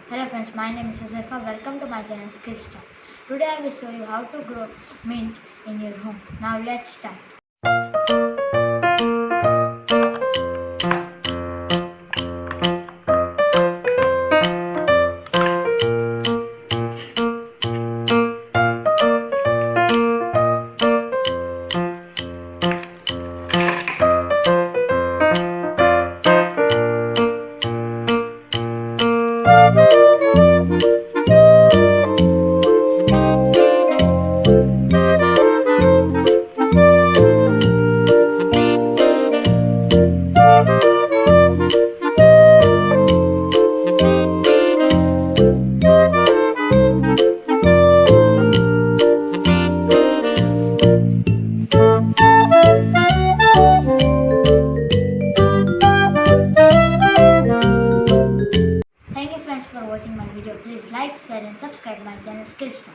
Hello friends, my name is Josefa. Welcome to my channel Skillstar. Today I will show you how to grow mint in your home. Now let's start. Thank you friends for watching my video. Please like, share and subscribe my channel Skillstar.